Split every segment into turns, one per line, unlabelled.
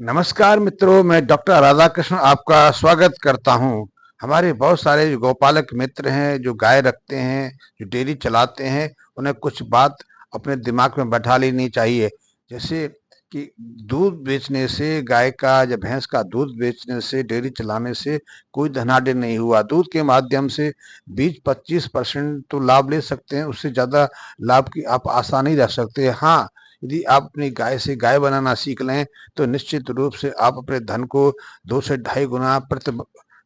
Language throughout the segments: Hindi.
नमस्कार मित्रों, मैं डॉक्टर राधाकृष्ण आपका स्वागत करता हूं। हमारे बहुत सारे जो गौपालक मित्र हैं, जो गाय रखते हैं, जो डेयरी चलाते हैं, उन्हें कुछ बात अपने दिमाग में बैठा लेनी चाहिए। जैसे कि दूध बेचने से, गाय का या भैंस का दूध बेचने से, डेयरी चलाने से कोई धनाढ्य नहीं हुआ। दूध के माध्यम से 20-25% तो लाभ ले सकते हैं, उससे ज़्यादा लाभ की आप आशा नहीं रख सकते। हाँ, यदि आप अपनी गाय से गाय बनाना सीख लें तो निश्चित रूप से आप अपने धन को 2 से ढाई गुना प्रति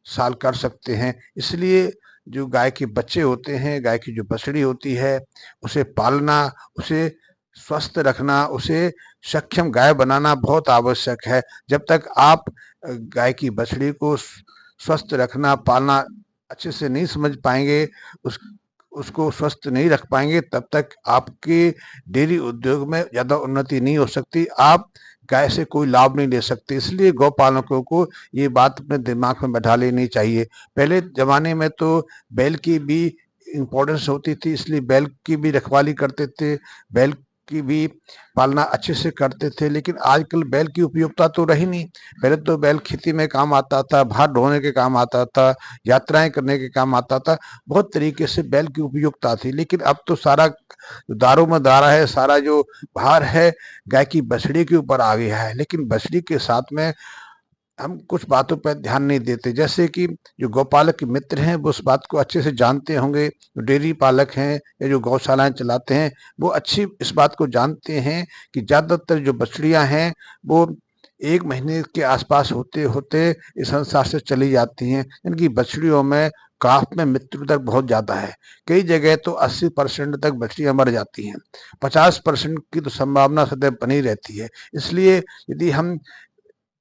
साल कर सकते हैं। इसलिए जो गाय के बच्चे होते हैं, गाय की जो बछड़ी होती है, उसे पालना, उसे स्वस्थ रखना, उसे सक्षम गाय बनाना बहुत आवश्यक है। जब तक आप गाय की बछड़ी को स्वस्थ रखना, पालना अच्छे से नहीं समझ पाएंगे, उस उसको स्वस्थ नहीं रख पाएंगे, तब तक आपके डेयरी उद्योग में ज़्यादा उन्नति नहीं हो सकती। आप गाय से कोई लाभ नहीं ले सकते। इसलिए गौपालकों को ये बात अपने दिमाग में बैठा लेनी चाहिए। पहले ज़माने में तो बैल की भी इम्पोर्टेंस होती थी, इसलिए बैल की भी रखवाली करते थे, बैल की भी पालना अच्छे से करते थे। लेकिन आजकल बैल की उपयोगिता तो रही नहीं। पहले तो बैल खेती में काम आता था, भार ढोने के काम आता था, यात्राएं करने के काम आता था, बहुत तरीके से बैल की उपयोगिता थी। लेकिन अब तो सारा दारों में दारा है, सारा जो भार है गाय की बछड़ी के ऊपर आ गया है। लेकिन बछड़ी के साथ में हम कुछ बातों पर ध्यान नहीं देते। जैसे कि जो गौपालक के मित्र हैं वो उस बात को अच्छे से जानते होंगे, जो डेयरी पालक हैं या जो गौशालाएं चलाते हैं वो अच्छी इस बात को जानते हैं कि ज़्यादातर जो बछड़ियां हैं वो 1 महीने के आसपास होते होते इस संसार से चली जाती हैं। इनकी बछड़ियों में काफ में मृत्यु दर बहुत ज़्यादा है। कई जगह तो 80% तक बछड़ियां मर जाती हैं। 50% की तो संभावना सदैव बनी रहती है। इसलिए यदि हम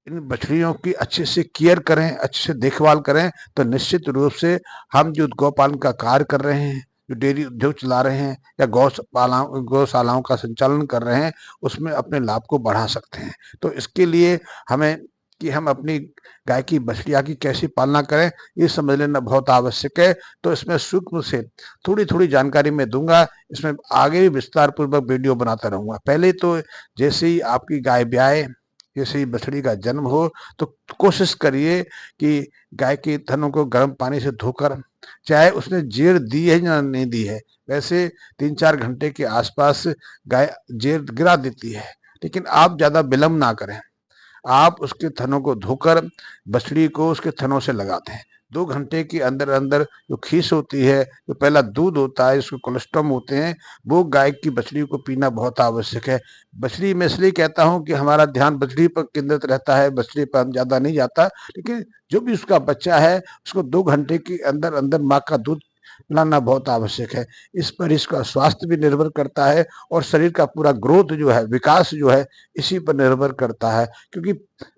इन बछड़ियों की अच्छे से केयर करें, अच्छे से देखभाल करें, तो निश्चित रूप से हम जो गौपालन का कार्य कर रहे हैं, जो डेयरी उद्योग चला रहे हैं या गौशालाओं का संचालन कर रहे हैं, उसमें अपने लाभ को बढ़ा सकते हैं। तो इसके लिए हमें कि हम अपनी गाय की बछड़िया की कैसे पालना करें, ये समझ लेना बहुत आवश्यक है। तो इसमें सूक्ष्म से थोड़ी थोड़ी जानकारी मैं दूंगा। इसमें आगे भी विस्तार पूर्वक वीडियो बनाता रहूंगा। पहले तो जैसे ही आपकी गाय ब्याए, जैसे ही बछड़ी का जन्म हो, तो कोशिश करिए कि गाय के थनों को गर्म पानी से धोकर, चाहे उसने जेर दी है या नहीं दी है, वैसे 3-4 घंटे के आसपास गाय जेर गिरा देती है, लेकिन आप ज़्यादा विलम्ब ना करें। आप उसके थनों को धोकर बछड़ी को उसके थनों से लगाते हैं। 2 घंटे के अंदर अंदर जो खीस होती है, जो पहला दूध होता है, जिसको कोलेस्ट्रम होते हैं, वो गाय की बछड़ी को पीना बहुत आवश्यक है। बछड़ी में इसलिए कहता हूँ कि हमारा ध्यान बछड़ी पर केंद्रित रहता है, बछड़ी पर हम ज़्यादा नहीं जाता। लेकिन जो भी उसका बच्चा है, उसको 2 घंटे के अंदर अंदर माँ का दूध पिलाना बहुत आवश्यक है। इस पर इसका स्वास्थ्य भी निर्भर करता है और शरीर का पूरा ग्रोथ जो है, विकास जो है, इसी पर निर्भर करता है। क्योंकि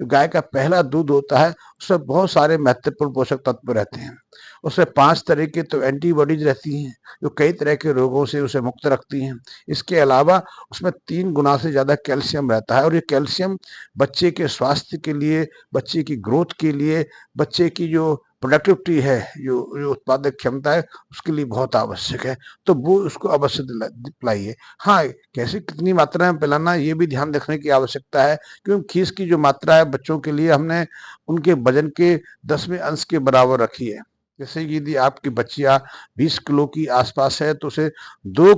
गाय का पहला दूध होता है, उसमें बहुत सारे महत्वपूर्ण पोषक तत्व रहते हैं। उसमें 5 तरह के तो एंटीबॉडीज रहती हैं, जो कई तरह के रोगों से उसे मुक्त रखती हैं। इसके अलावा उसमें 3 गुना से ज़्यादा कैल्शियम रहता है, और ये कैल्शियम बच्चे के स्वास्थ्य के लिए, बच्चे की ग्रोथ के लिए, बच्चे की जो प्रोडक्टिविटी है, जो उत्पादक क्षमता है, उसके लिए बहुत आवश्यक है। तो वो उसको अवश्य पिलाइए। हाँ, कैसे कितनी मात्रा में पिलाना, ये भी ध्यान रखने की आवश्यकता है, क्योंकि खीस की जो मात्रा है बच्चों के लिए, हमने उनके वजन के 10वें अंश के बराबर रखी है। जैसे यदि आपकी बच्चियां 20 किलो की आसपास है, तो उसे 2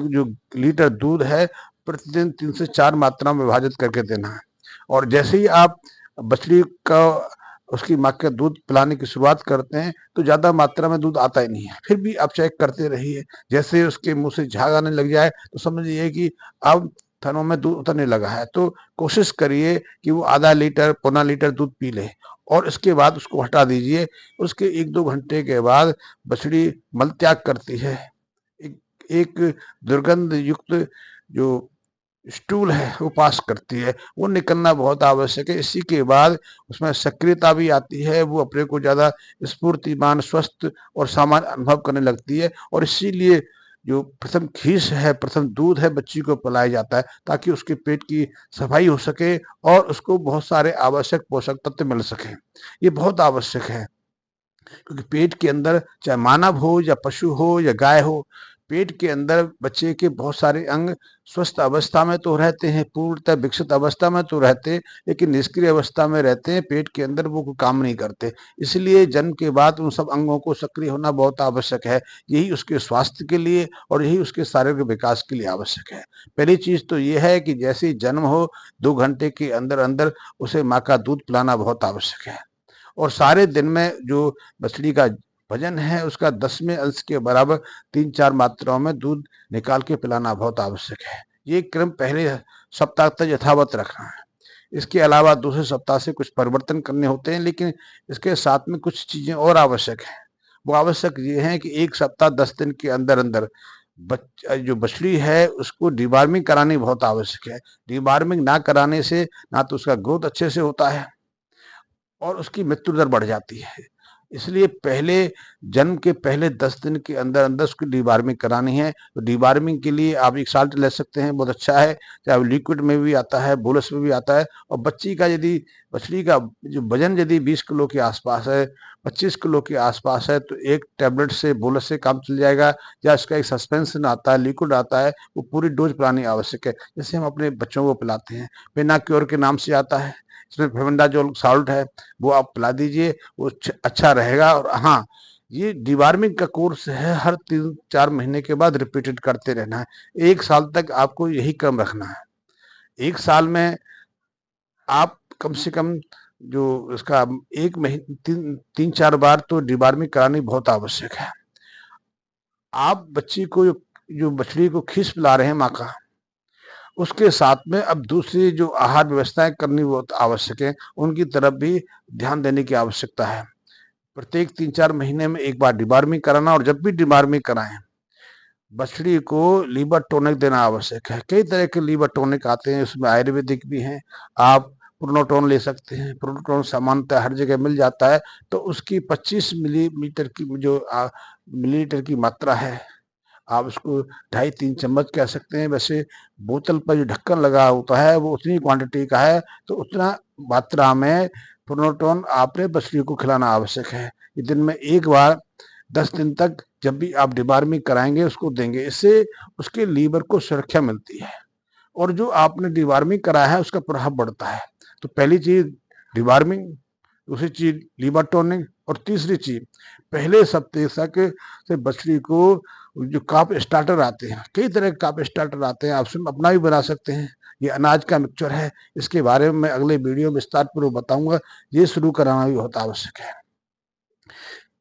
जो लीटर दूध है, प्रतिदिन 3 से 4 मात्रा में विभाजित करके देना है। और जैसे ही आप बछड़ी का उसकी माँ का दूध पिलाने की शुरुआत करते हैं, तो ज़्यादा मात्रा में दूध आता ही नहीं है। फिर भी आप चेक करते रहिए। जैसे उसके मुंह से झाग आने लग जाए, तो समझिए कि अब थनों में दूध उतरने लगा है। तो कोशिश करिए कि वो आधा लीटर, पौना लीटर दूध पी ले, और इसके बाद उसको हटा दीजिए। उसके 1-2 घंटे के बाद बछड़ी मल त्याग करती है। एक एक दुर्गंध युक्त जो स्टूल है वो पास करती है, वो निकलना बहुत आवश्यक है। इसी के बाद उसमें सक्रियता भी आती है, वो अपने को ज़्यादा स्फूर्तिमान, स्वस्थ और सामान्य अनुभव करने लगती है। और इसीलिए जो प्रथम खीस है, प्रथम दूध है, बच्ची को पिलाया जाता है, ताकि उसके पेट की सफाई हो सके और उसको बहुत सारे आवश्यक पोषक तत्व मिल सकें। ये बहुत आवश्यक है, क्योंकि पेट के अंदर, चाहे मानव हो या पशु हो या गाय हो, पेट के अंदर बच्चे के बहुत सारे अंग स्वस्थ अवस्था में तो रहते हैं, पूर्णतः विकसित अवस्था में तो रहते हैं, लेकिन निष्क्रिय अवस्था में रहते हैं, पेट के अंदर वो कोई काम नहीं करते। इसलिए जन्म के बाद उन सब अंगों को सक्रिय होना बहुत आवश्यक है। यही उसके स्वास्थ्य के लिए और यही उसके शारीरिक विकास के लिए आवश्यक है। पहली चीज तो ये है कि जैसे ही जन्म हो 2 घंटे के अंदर अंदर उसे माँ का दूध पिलाना बहुत आवश्यक है। और सारे दिन में जो बछड़ी का वजन है उसका 10वें अंश के बराबर 3-4 मात्राओं में दूध निकाल के पिलाना बहुत आवश्यक है। ये क्रम पहले सप्ताह तक यथावत रखना है। इसके अलावा दूसरे सप्ताह से कुछ परिवर्तन करने होते हैं, लेकिन इसके साथ में कुछ चीजें और आवश्यक हैं। वो आवश्यक ये है कि 1 सप्ताह 10 दिन के अंदर अंदर जो बछड़ी है उसको डिवार्मिंग करानी बहुत आवश्यक है। डिवार्मिंग ना कराने से ना तो उसका ग्रोथ अच्छे से होता है और उसकी मृत्यु दर बढ़ जाती है। इसलिए पहले जन्म के पहले 10 दिन के अंदर अंदर उसकी डिवार्मिंग करानी है। तो डिवार्मिंग के लिए आप एक साल्ट ले सकते हैं, बहुत अच्छा है। चाहे लिक्विड में भी आता है, बोलस में भी आता है। और बछड़ी का जो वजन यदि 20 किलो के आसपास है, 25 किलो के आसपास है, तो एक टैबलेट से बोलस से काम चल जाएगा। या उसका एक सस्पेंशन आता है, लिक्विड आता है, वो पूरी डोज पिलानी आवश्यक है, जैसे हम अपने बच्चों को पिलाते हैं। पेनाक्योर के नाम से आता है, इसमें फेविंडाजोल साल्ट है, वो आप पिला दीजिए, वो अच्छा रहेगा। और हाँ, ये डिवार्मिंग का कोर्स है, हर 3-4 महीने के बाद रिपीटेड करते रहना है। 1 साल तक आपको यही क्रम रखना है। 1 साल में आप कम से कम जो उसका 1 महीने 3-4 बार तो डिवार्मिंग करानी बहुत आवश्यक है। आप बच्ची को जो बछड़ी को खीस पिला रहे हैं माँ का, उसके साथ में अब दूसरी जो आहार व्यवस्थाएं करनी बहुत आवश्यक है, उनकी तरफ भी ध्यान देने की आवश्यकता है। प्रत्येक 3-4 महीने में एक बार डिवार्मिंग कराना, और जब भी डिवार्मिंग कराएं बछड़ी को लीवर टॉनिक देना आवश्यक है। कई तरह के लीवर टॉनिक आते हैं, उसमें आयुर्वेदिक भी हैं। आप प्रोनोटोन ले सकते हैं, प्रोनोटोन सामान्यतः हर जगह मिल जाता है। तो उसकी 25 मिलीमीटर की जो मिलीलीटर की मात्रा है, आप उसको 2.5-3 चम्मच कह सकते हैं। वैसे बोतल पर जो ढक्कन लगा होता है वो उतनी क्वांटिटी का है, तो उतना मात्रा में प्रोनोटोन आपने बछड़ी को खिलाना आवश्यक है। दिन में 1 बार 10 दिन तक जब भी आप डिवार्मिंग कराएंगे उसको देंगे। इससे उसके लीवर को सुरक्षा मिलती है और जो आपने डिवार्मिंग कराया है उसका प्रभाव बढ़ता है। तो पहली चीज डिवार्मिंग, दूसरी चीज लीवर टोनिंग, और तीसरी चीज पहले सप्ताह तक से बछड़ी को जो काप स्टार्टर आते हैं, कई तरह के काप स्टार्टर आते हैं, आप उसमें अपना भी बना सकते हैं। ये अनाज का मिक्सचर है, इसके बारे में मैं अगले वीडियो में विस्तार पूर्वक बताऊंगा। ये शुरू कराना भी बहुत आवश्यक है।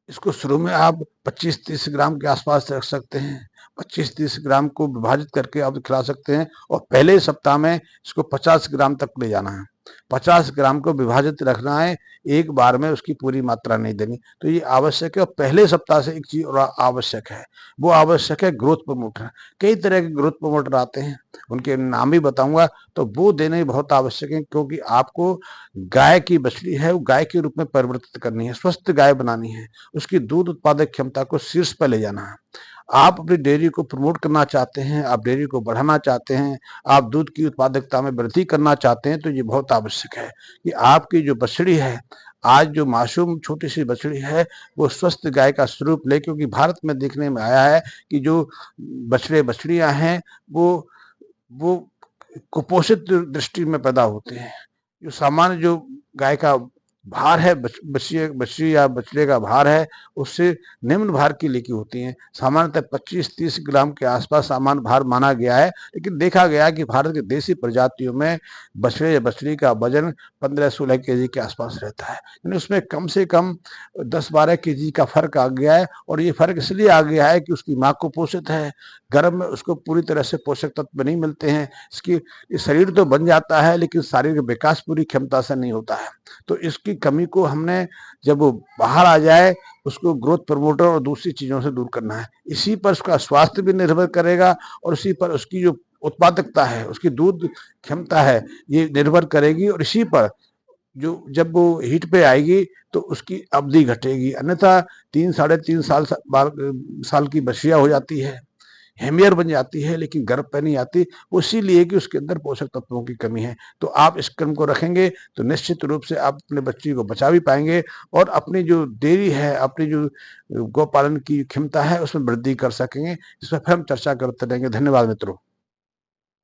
इसको शुरू में आप 25-30 ग्राम के आसपास रख सकते हैं। 25-30 ग्राम को विभाजित करके आप खिला सकते हैं, और पहले सप्ताह में इसको 50 ग्राम तक ले जाना है। 50 ग्राम को विभाजित रखना है, एक बार में उसकी पूरी मात्रा नहीं देनी। तो ये आवश्यक है। और पहले सप्ताह से एक चीज और आवश्यक है, वो आवश्यक है ग्रोथ प्रमोटर। कई तरह के ग्रोथ प्रमोटर आते हैं, उनके नाम भी बताऊंगा। तो वो देने बहुत आवश्यक है, क्योंकि आपको गाय की बछड़ी है वो गाय के रूप में परिवर्तित करनी है, स्वस्थ गाय बनानी है, उसकी दूध उत्पादक क्षमता को शीर्ष पर ले जाना है। आप अपनी डेयरी को प्रमोट करना चाहते हैं, आप डेयरी को बढ़ाना चाहते हैं, आप दूध की उत्पादकता में वृद्धि करना चाहते हैं, तो ये बहुत आवश्यक है कि आपकी जो बछड़ी है, आज जो मासूम छोटी सी बछड़ी है, वो स्वस्थ गाय का स्वरूप ले। क्योंकि भारत में देखने में आया है कि जो बछड़ियां हैं वो कुपोषित दृष्टि में पैदा होते हैं। जो सामान्य जो गाय का भार है, बछड़ी या बछड़े का भार है, उससे निम्न भार की लेकी होती हैं। सामान्यतः 25-30 ग्राम के आसपास सामान्य भार माना गया है, लेकिन देखा गया है कि भारत की देसी प्रजातियों में बछड़े या बछड़ी का वजन 15-16 केजी के आसपास रहता है। यानी उसमें कम से कम 10-12 केजी का फर्क आ गया है। और ये फर्क इसलिए आ गया है कि उसकी माँ कुपोषित है, गर्भ में उसको पूरी तरह से पोषक तत्व नहीं मिलते हैं। इसकी शरीर तो बन जाता है, लेकिन शारीरिक विकास पूरी क्षमता से नहीं होता है। तो इसकी कमी को हमने, जब वो बाहर आ जाए, उसको ग्रोथ प्रमोटर और दूसरी चीजों से दूर करना है। इसी पर उसका स्वास्थ्य भी निर्भर करेगा, और इसी पर उसकी जो उत्पादकता है, उसकी दूध क्षमता है, ये निर्भर करेगी। और इसी पर जो जब वो हीट पे आएगी तो उसकी अवधि घटेगी। अन्यथा 3-3.5 साल की बछिया हो जाती है। हेमियर बन जाती है लेकिन गर्भ पे नहीं आती, वो इसीलिए कि उसके अंदर पोषक तत्वों की कमी है। तो आप इस क्रम को रखेंगे तो निश्चित रूप से आप अपने बच्चे को बचा भी पाएँगे और अपनी जो डेयरी है, अपनी जो गौ पालन की क्षमता है उसमें वृद्धि कर सकेंगे। इस पर फिर हम चर्चा करते रहेंगे। धन्यवाद मित्रों।